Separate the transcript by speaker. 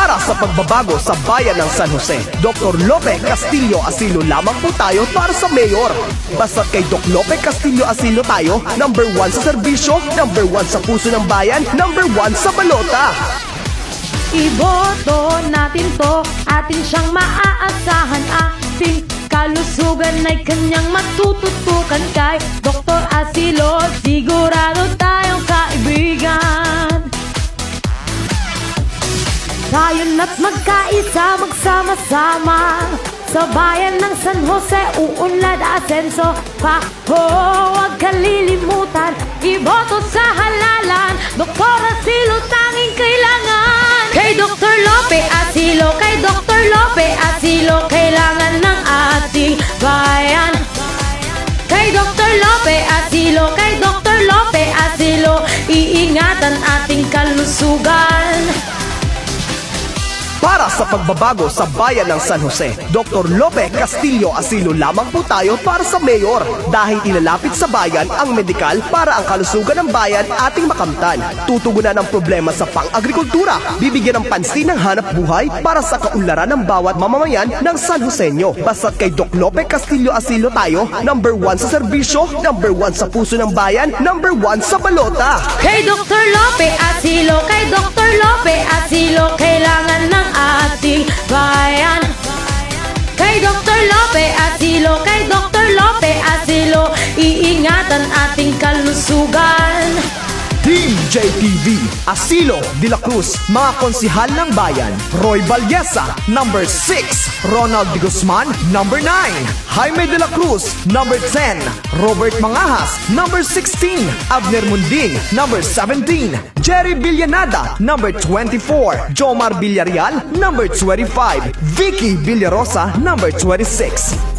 Speaker 1: Para sa pagbabago sa bayan ng San Jose, Dr. Lope Castillo Asilo lamang po tayo para sa mayor. Basta kay Doc Lope Castillo Asilo tayo, number 1 sa serbisyo, number 1 sa puso ng bayan, number 1 sa balota.
Speaker 2: Iboto natin to, atin siyang maaasahan. Ating kalusugan ay kanyang matututukan. Kay Dr. Asilo, sigurado tayong kaibigan. Tayo na't magkaisa, magsama-sama sa bayan ng San Jose, uunlad asenso pa. Huwag kalilimutan, iboto sa halalan. Dr. Asilo, tanging kailangan. Kay Dr. Lope Asilo, kay Dr. Lope Asilo, kailangan ng ating bayan. Kay Dr. Lope Asilo, kay Dr. Lope Asilo, iingatan ating kalusugan.
Speaker 1: Para sa pagbabago sa bayan ng San Jose, Dr. Lope Castillo Asilo lamang po tayo para sa mayor. Dahil ilalapit sa bayan ang medikal para ang kalusugan ng bayan ating makamtan. Tutugunan ang problema sa pang-agrikultura. Bibigyan ng pansin ng hanap buhay para sa kaunlaran ng bawat mamamayan ng San Joseño. Basta't kay Doc Lope Castillo Asilo tayo, number 1 sa serbisyo, number 1 sa puso ng bayan, number 1 sa balota.
Speaker 2: Kay Dr. Lope Asilo, kay Dr. Lope Asilo, kailangan ng ating bayan. Kay Dr. Lope Asilo, kay Dr. Lope Asilo, iingatan ating kalusugan.
Speaker 1: Team JTV, Asilo de la Cruz, mga konsihal ng bayan, Roy Valleza, number 6, Ronald de Guzman, number 9, Jaime de la Cruz, number 10, Robert Mangahas, number 16, Abner Munding, number 17, Jerry Villanada, number 24, Jomar Villarreal, number 25, Vicky Villarosa, number 26.